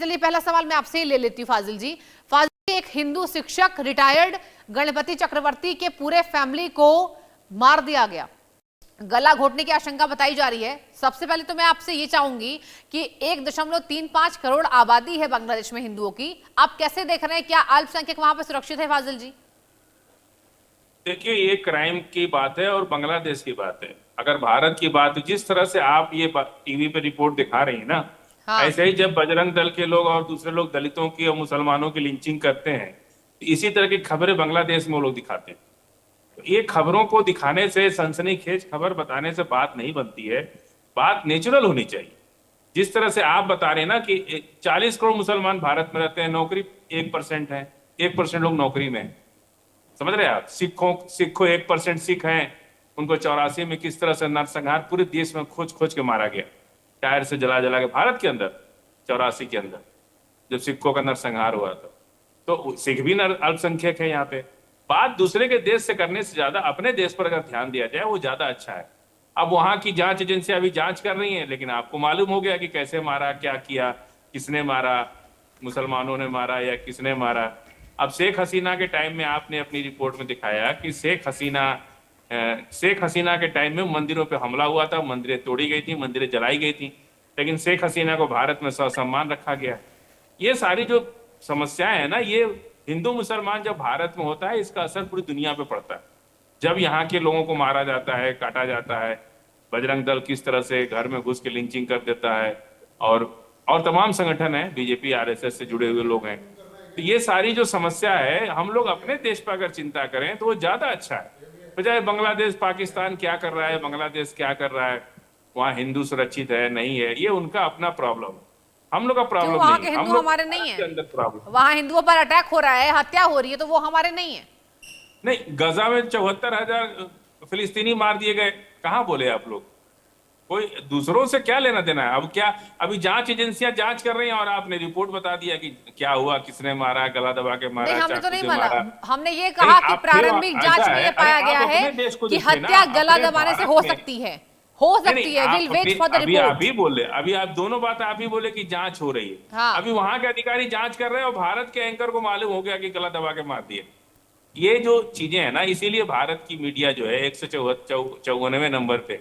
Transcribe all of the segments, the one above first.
चलिए पहला सवाल मैं आपसे ही ले लेती हूँ फाजिल जी। फाजिल जी, एक हिंदू शिक्षक रिटायर्ड गणपति चक्रवर्ती के पूरे फैमिली को मार दिया गया, गला घोटने की आशंका बताई जा रही है। सबसे पहले तो मैं आपसे ये चाहूंगी कि 1.35 करोड़ आबादी है बांग्लादेश में हिंदुओं की, आप कैसे देख रहे हैं, क्या अल्पसंख्यक वहां पर सुरक्षित है फाजिल जी? देखिए, ये क्राइम की बात है और बांग्लादेश की बात है। अगर भारत की बात, जिस तरह से आप ये टीवी पे रिपोर्ट दिखा रही हैं ना, हाँ। ऐसे ही जब बजरंग दल के लोग और दूसरे लोग दलितों की और मुसलमानों की लिंचिंग करते हैं, तो इसी तरह की खबरें बांग्लादेश में वो लोग दिखाते हैं। तो ये खबरों को दिखाने से, सनसनीखेज खबर बताने से बात नहीं बनती है। बात नेचुरल होनी चाहिए। जिस तरह से आप बता रहे हैं ना कि 40 करोड़ मुसलमान भारत में रहते हैं, नौकरी 1% है, 1% लोग नौकरी में है। समझ रहे हैं आप? सिखों 1% सिख हैं, उनको 84 में किस तरह से नरसंहार पूरे देश में खोज खोज के मारा गया, टायर से जला जला के, भारत के अंदर 84 के अंदर जब सिखों का नरसंहार हुआ था। तो सिख भी अल्पसंख्यक है यहाँ पे। बात दूसरे के देश से करने से ज्यादा अपने देश पर अगर ध्यान दिया जाए वो ज्यादा अच्छा है। अब वहां की जांच एजेंसी अभी जांच कर रही है, लेकिन आपको मालूम हो गया कि कैसे मारा, क्या किया, किसने मारा, मुसलमानों ने मारा या किसने मारा। अब शेख हसीना के टाइम में आपने अपनी रिपोर्ट में दिखाया कि शेख हसीना के टाइम में मंदिरों पे हमला हुआ था, मंदिरें तोड़ी गई थी, मंदिरें जलाई गई थी, लेकिन शेख हसीना को भारत में ससम्मान रखा गया। ये सारी जो समस्याएं है ना, ये हिंदू मुसलमान जब भारत में होता है, इसका असर पूरी दुनिया पे पड़ता है। जब यहाँ के लोगों को मारा जाता है, काटा जाता है, बजरंग दल किस तरह से घर में घुस के लिंचिंग कर देता है, और तमाम संगठन है, बीजेपी आरएसएस से जुड़े हुए लोग हैं। तो ये सारी जो समस्या है, हम लोग अपने देश पर अगर चिंता करें तो वो ज्यादा अच्छा है, बजाय बांग्लादेश पाकिस्तान क्या कर रहा है, बांग्लादेश क्या कर रहा है, वहाँ हिंदू सुरक्षित है नहीं है, ये उनका अपना प्रॉब्लम है, हम लोग का प्रॉब्लम वहां नहीं के है। हिंदू हम लोग हमारे नहीं के है, अंदर प्रॉब्लम। वहां हिंदुओं पर अटैक हो रहा है, हत्या हो रही है, तो वो हमारे नहीं है। नहीं, गजा में 74,000 फिलिस्तीनी मार दिए गए, कहाँ बोले आप लोग? कोई दूसरों से क्या लेना देना है? अब क्या, अभी जांच एजेंसियां जांच कर रही हैं और आपने रिपोर्ट बता दिया कि क्या हुआ, किसने मारा, गला दबा के मारा, नहीं, हमने तो चाकू नहीं से मारा। मारा। हमने ये कहा कि प्रारंभिक ऐसा जांच में है, ये अरे पाया गया आप है अपने देश को कि देखिए ना, हत्या गला अपने दबाने से भारत हो में। सकती है, हो सकती है। विल वेट फॉर द अभी आप रिपोर्ट। ही बोले, अभी आप दोनों बात आप ही बोले कि जांच हो रही है। हाँ। अभी वहां के अधिकारी जांच कर रहे हैं और भारत के एंकर को मालूम हो गया कि गला दबा के मार दिए। ये जो चीजें है ना, इसीलिए भारत की मीडिया जो है 194वें नंबर पे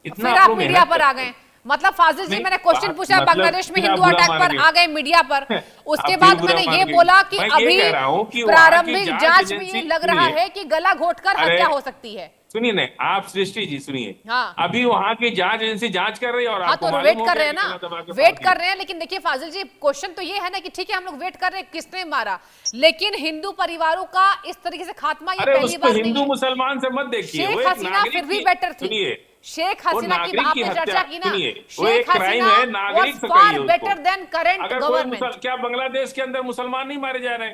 इतना फिर आप आप लोग मीडिया मेहनत पर आ करते गए। हैं। मतलब फाजिल जी, नहीं, मैंने क्वेश्चन पूछा मतलब बांग्लादेश में फिर आप हिंदू बुरा अटैक पर, मानेंगे। आ गए मीडिया पर। उसके आप फिर बाद बुरा मैंने ये मानेंगे। बोला कि मैं ये अभी कह रहा हूं कि वहां की प्रारंभिक जांच में एजेंसी, ये लग रहा है कि गला घोटकर अरे हत्या हो सकती है। सुनिए नहीं, आप सृष्टि जी सुनिए। हाँ। अभी वहां की जांच एजेंसी जांच कर रही है और हाँ, आपको तो मालूम वेट हो कर गया रहे हैं कि ना, गला दबा के मार वेट दिया। कर रहे हैं। लेकिन देखिए फाजिल जी, क्वेश्चन तो ये है ना कि ठीक है हम लोग वेट कर रहे हैं किसने मारा, लेकिन हिंदू परिवारों का इस तरीके से खात्मा ये अरे पहली उसको बार नहीं हिंदू है। मुसलमान से मत देखिए, वो शेख एक हसीना नागरिक फिर भी की, बेटर थी। सुनिए, शेख वो हसीना की नागरिक की आपने हत्या, चर्चा की ना, सुनिए, वो शेख एक क्राइम हसीना है, वाज नागरिक से फार कहिए उसको। बेटर देन करंट अगर कोई गवर्नमेंट। क्या बांग्लादेश के अंदर मुसलमान नहीं मारे जा रहे?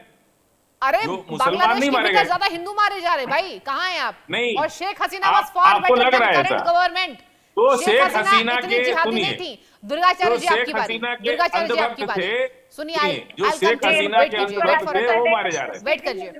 अरे जो मुसलमान बांग्लादेश नहीं के मारे भीतर गए? ज्यादा हिंदू मारे जा रहे भाई, कहाँ हैं आप? नहीं, और शेख हसीना वाज फार आपको बेटर लग देन रहा है करंट ऐसा? गवर्नमेंट। तो शेख शेख हसीना हसीना इतनी के, जिहादी सुनिए, नहीं थी। दुर्गाचार्य जो जी आपकी शेख बारी, हसीना के दुर्गाचार्य जी आपकी अंधभक्त बारी। थे, सुनिए, सुनिए, जो I'll शेख conclude, हसीना वेट के कीजिए, वेट अंधभक्त फॉर थे, वो मारे जा रहे हैं। वेट कीजिए।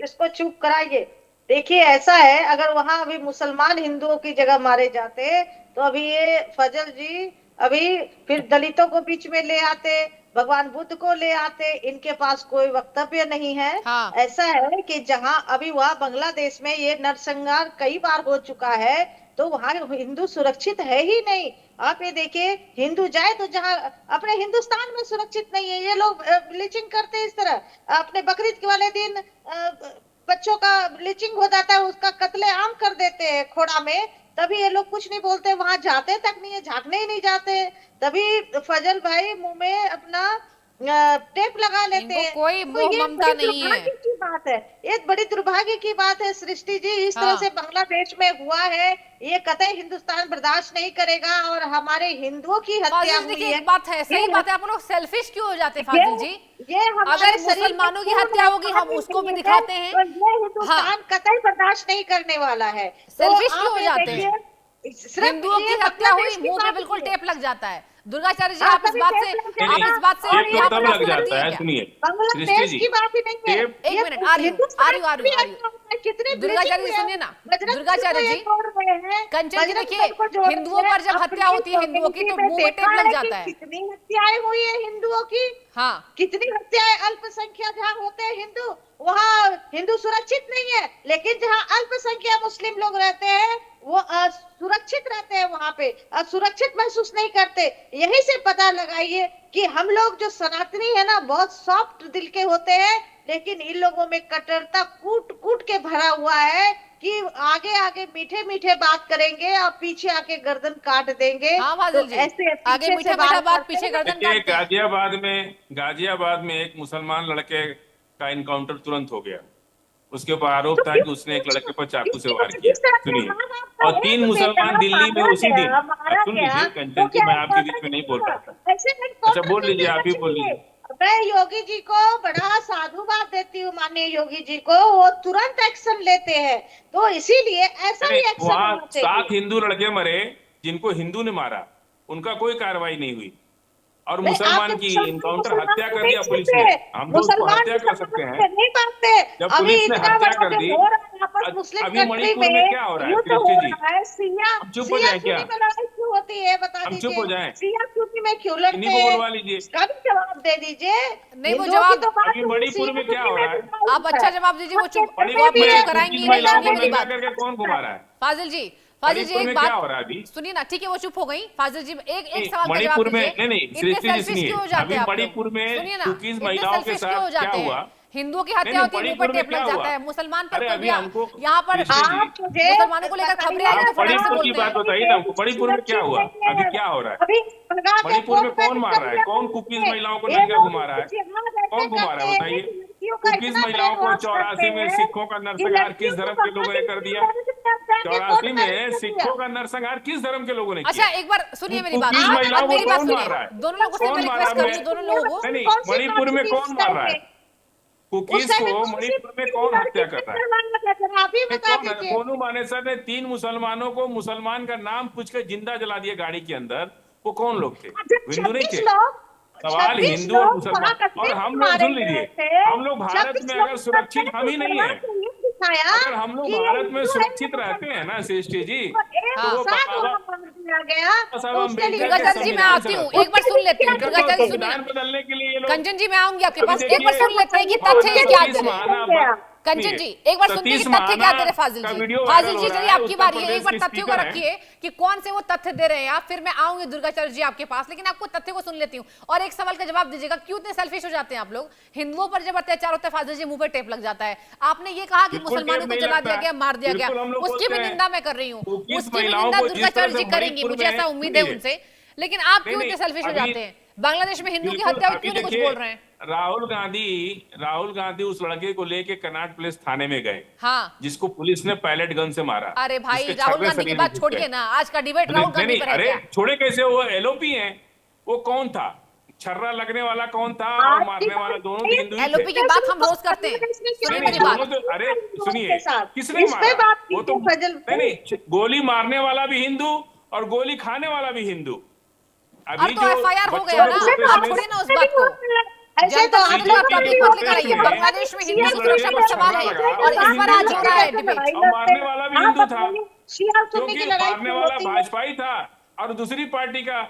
इसको चुप कराइए। देखिए ऐसा है, अगर वहां अभी मुसलमान हिंदुओं की जगह मारे जाते तो अभी ये फजल जी अभी फिर दलितों को बीच में ले आते, भगवान बुद्ध को ले आते, इनके पास कोई वक्तव्य नहीं है। हाँ। ऐसा है कि जहां अभी वहां बांग्लादेश में ये नरसंहार कई बार हो चुका है, तो वहां हिंदू सुरक्षित है ही नहीं। आप ये देखिए, हिंदू जाए तो जहां अपने हिंदुस्तान में सुरक्षित नहीं है। ये लोग ब्लीचिंग करते हैं इस तरह। अपने बकरीद के वाले दिन बच्चों का ब्लीचिंग हो जाता है, उसका कत्लेआम कर देते हैं खोड़ा में, तभी ये लोग कुछ नहीं बोलते, वहां जाते तक नहीं है, झांकने ही नहीं जाते। तभी फजल भाई मुंह में अपना टेप लगा लेते इनको हैं। कोई तो मोह ये ममता बड़ी नहीं है। दुर्भाग्य की बात है, एक बड़ी दुर्भाग्य की बात है सृष्टि जी। इस तरह हाँ। से बांग्लादेश में हुआ है, ये कतई हिंदुस्तान बर्दाश्त नहीं करेगा। और हमारे हिंदुओं की हत्या फाजिल हुई देखिए, है, एक बात है, सही बात है, आप लोग सेल्फिश क्यों हो जाते हैं फाजिल जी? ये हमारे अगर शरीर में मुसलमानों की खून हत्या है, होगी हम पानी उसको भी नहीं है, दिखाते हैं। तो ये हिंदुस्तान हाँ। कतई बर्दाश्त नहीं करने वाला है। तो सेल्फिश क्यों आप हो ये जाते हैं? देखिए, सिर्फ हिंदुओं की ये हत्या हुई, बांग्लादेश की मुंह पे बात बिल्कुल नहीं है। टेप लग जाता है। दुर्गाचार्य जी, हाँ, आप इस तभी बात टेप से लग नहीं, जाएगा। आप इस बात से और टेप यहाँ तो पर तब लग आपको लगती जाता है है, क्या? सुनिए सृष्टि बांग्लादेश जी, की बात ही नहीं है। टेप एक ये मिनट, आ रही हूँ, हिंदुस्तान आ रही हूँ, आ रही हूँ, आ रही हूँ। में कितने दुर्गाचार्य जी bleaching सुनिए ना, हुए। बजरंग दुर्गाचार्य दल को जी, ये जोड़ रहे हैं, कंचन जी बजरंग देखिए, दल को जोड़ रहे हिंदुओं हैं। पर जब हत्या अपनी होती है हिंदुओं की, community तो में मुंह पे देखा टेप लग है जाता कि है। कितनी हत्याएं हुई है हिंदुओं की, हाँ, कितनी हत्याएं। अल्पसंख्यक जहाँ होते हैं हिंदू, वहाँ हिंदू सुरक्षित नहीं है, लेकिन जहाँ अल्पसंख्यक मुस्लिम लोग रहते हैं वो सुरक्षित रहते हैं, वहां पे सुरक्षित महसूस नहीं करते। यही से पता लगाइए कि हम लोग जो सनातनी है ना, बहुत सॉफ्ट दिल के होते हैं, लेकिन इन लोगों में कट्टरता कूट कूट के भरा हुआ है कि आगे आगे मीठे मीठे बात करेंगे और पीछे आके गर्दन काट देंगे। हाँ तो फाजिल जी, ऐसे आगे पीछे से मीठा मीठा बात, करते पीछे हैं। गर्दन देखिए काटते हैं। गाजियाबाद में एक मुसलमान लड़के का इनकाउंटर तुरंत हो गया। उसके ऊपर आरोप तो था कि उसने एक लड़के पर चाकू से वार किया। जिस तरह से सुनिए, माँ बाप का और 3 एक बेटा मुसलमान दिल्ली में उसी दिन, मारा सुन गया, लीजिए तो कंचन जी, क्या मैं आपके बीच एनकाउंटर में नहीं नहीं बोल हुआ? रहा था। ऐसे अच्छा एनकाउंटर बोल कर लीजिए, देना आप ही बोल चाहिए। लीजिए। मैं योगी जी को बड़ा साधुवाद देती हूँ, माननीय योगी जी को, वो तुरंत एक्शन लेते हैं, तो इसीलिए ऐसा नहीं, ही एक्शन वहां होना 7 चाहिए। हिंदू लड़के मरे जिनको हिंदू ने मारा, उनका कोई कार्रवाई नहीं हुई, और नहीं, आप मुसलमान तो की मुसलमान इनकाउंटर मुसलमान हत्या को कर नहीं दिया पुलिस ने। छूते, हम तो उसको मुसलमान हत्या कर सकते मुसलमान हैं। से नहीं मानते। जब अभी पुलिस ने इतना हत्या बड़ा कर जो दी, हो रहा है आपस मुस्लिम अभी कंट्री मणिपुर में क्या हो में, रहा है युद्ध हो सृष्टि जी? रहा है, सिया हम चुप हो सिया जाए क्या? सुनी में लड़ाई क्यों होती है, बता हम चुप दीजिए। हो जाएं? सिया सुनी में क्यों इन्हीं लड़ते को हैं, बुलवा लीजिए। इसका भी जवाब दे दीजिए। नहीं, वो हिंदुओं की जवाब तो बात अभी हुई, मणिपुर सिया में क्या सुन्नी हो में रहा है? भी बात आप है। अच्छा जवाब दीजिए, वो चुप, केरल वो में आप भी मुझे है, चुप कराएंगी कुकीज ही नहीं, महिलाओं को सुनिए मेरी नंगा बात। करके कौन घुमा रहा है? फाजिल जी, मणिपुर एक में बात क्या हो रहा है अभी? सुनिए ना, ठीक है वो चुप हो गई। फाजिल जी, एक नहीं, सवाल का जवाब मणिपुर में दीजिए, नहीं, इतने सृष्टि जी सेल्फिश सुनिए, क्यों हो जाते अभी हैं आप लोग? मणिपुर में सुनिए ना, कुकीज इतने महिलाओं के सेल्फिश क्यों हो साथ क्या जाते हुआ? हैं? हिंदुओं की नहीं हत्या होती है, मुंह पर मणिपुर में टेप क्या लग हुआ? जाता है, मुसलमान पर अरे कोई अभी भी हमको यहाँ पर सृष्टि जी, आप मुझे मुसलमानों को लेकर खबरें आई बताइए तो आप फटाक से मणिपुर की बोलते बात हैं। बताइए ना, मणिपुर में क्या हुआ? सुरक्षित नहीं अभी है। क्या हो रहा है? अभी भगा के मणिपुर में कोर्ट कौन मैरिज मार कर रहा है? दिया कौन पुलिस कुकीज ने। महिलाओं को ये नंगा लोग घुमा रहा है? जिहाद ऐसे कौन घुमा रहा करते है हैं बताइए? कि लड़कियों का कुकीज इतना महिलाओं को brainwash 84 करते में हैं सिखों का कि नरसंहार किस लड़कियों धर्म को के लोगों ने कर दिया? जाके कोर्ट 84 मैरिज में कर सिखों दिया। का नरसंहार किस धर्म के लोगों ने अच्छा, किया? एक बार सुनिए मेरी बात, कुकीज महिलाओं अब को मेरी बात कौन सुनिए। मार रहा है? दोनों लोगों से मैं कौन मार रहा रिक्वेस्ट है? करूंगी, दोनों लोगों को। नहीं, कौन सी मणिपुर में बात थी कौन उस मार टाइम रहा है? में? उस कुकीज टाइम में को कौन सी मणिपुर में कौन लड़की हत्या कर रहा है? आप ही ये बता कौन है? दीजिए। कोनू मानेसर ने 3 मुसलमानों को मुसलमान का नाम पूछ कर जिंदा जला दिया गाड़ी के अंदर। वो कौन लोग थे? हिंदू नहीं 26 थे? लोग सवाल 26 हिंदू और लोग मुसलमान। वहाँ और कश्मीर हम में लोग मारे सुन लीजिए, गए थे। हम लोग भारत 26 में लोग अगर सुरक्षित हम ही नहीं है, मुसलमान को ये दिखाया अगर हम लोग कि भारत में हिंदू सुरक्षित है, रहते हैं ना सृष्टि जी, एक तो वो साथ बाबा वहाँ मार दिया गया, साहब तो उसके लिए अम्बेडकर के दुर्गाचार्य जी मैं संविधान से आती हूँ, लड़ते एक बार सुन लेती हूँ। क्या दुर्गाचार्य जी सुनिए संविधान ना, बदलने के लिए ये लोग कंचन जी मैं आऊंगी आपके अभी पास, एक बार देखिए, सुन लेते हैं कि महाना तथ्य क्या दे सतीश रहे हैं। महाना कंचन जी एक बार सुनते हैं कि तथ्य क्या दे रहे हैं फाजिल का जी। वीडियो फाजिल वायरल जी हो रहा चलिए है, आपकी उत्तर बारी है, प्रदेश एक बार के तथ्यों को स्पीकर हैं। रखिए कि कौन से वो तथ्य दे रहे हैं आप, फिर मैं आऊंगी दुर्गाचार्य जी आपके पास, लेकिन आपको तथ्य को सुन लेती हूँ और एक सवाल का जवाब दीजिएगा, क्यों इतने सेल्फिश हो जाते हैं आप लोग? हिंदुओं पर जब अत्याचार होता है फाजिल जी मुंह पर टेप लग जाता है। आपने ये कहा कि बिल्कुल मुसलमानों टेप को नहीं जला लगता दिया है। गया, मार दिया गया, बिल्कुल हम लोग उसकी भी बोलते हैं। निंदा मैं कर रही हूँ, कुकीज उसकी भी महिलाओं निंदा को जिस तरह दुर्गाचार्य से जी करेंगी, मणिपुर मुझे में- ऐसा उम्मीद है सुनिए। उनसे। लेकिन आप क्यों नहीं, इतने सेल्फिश हो अभी- जाते हैं? बांग्लादेश में हिंदू की बिल्कुल, हत्या हुई, अभी क्यों नहीं कुछ देखिए, बोल रहे हैं? राहुल गांधी उस लड़के को लेके कनॉट प्लेस थाने में गए, हाँ, जिसको पुलिस ने पैलेट गन से मारा। अरे भाई जिसके राहुल छर्रे गांधी की शरीर बात में घुस छोड़िए गए। ना, आज का डिबेट राहुल गांधी पर है अरे क्या? छोड़े कैसे? वो एलओपी हैं। वो कौन था? छर्रा लगने वाला कौन था और मारने वाला? दोनों तो हिंदू ही एलओपी थे। की बात हम रोज करते हैं, सुनिए मेरी बात। दोनों तो अरे सुनिए, किसने इस पे मारा? बात वो तो कीजिए फजल। नहीं, गोली मारने वाला भी हिंदू और गोली खाने वाला भी हिंदू। अब तो एफआईआर हो गया ना, आप छोड़िए ना उस बात को। ऐसे तो आप लोग पब्लिक मत कराइए, बांग्लादेश में हिंदू की सुरक्षा पर सवाल है और इस पर आज हो रहा है डिबेट। और मारने वाला भी हिंदू था, शिया सुन्नी क्योंकि की लड़ाई मारने क्यों वाला होती है? भाजपा ही था और दूसरी पार्टी का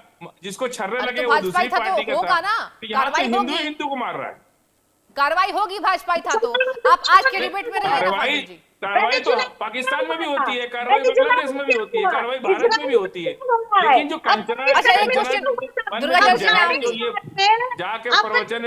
जिसको छर्रे अरे लगे तो वो भाजपा दूसरी ही था तो पार्टी का होगा था। ना, तो यहाँ तो कार्रवाई हिंदू होगी। हिंदू को मार रहा है। कार्रवाई होगी, भाजपा ही था तो। आप आज के डिबेट में रहिए ना कार्रवाई फाजिल जी। कार्रवाई तो पाकिस्तान में भी होती है, कार्रवाई बांग्लादेश में भी होती है, कार्रवाई भारत में भी होती है, लेकिन जो कंचना अच्छा, एक क्वेश्चन दुर्गाचार्य जी मैं आऊंगी। जाके प्रवचन में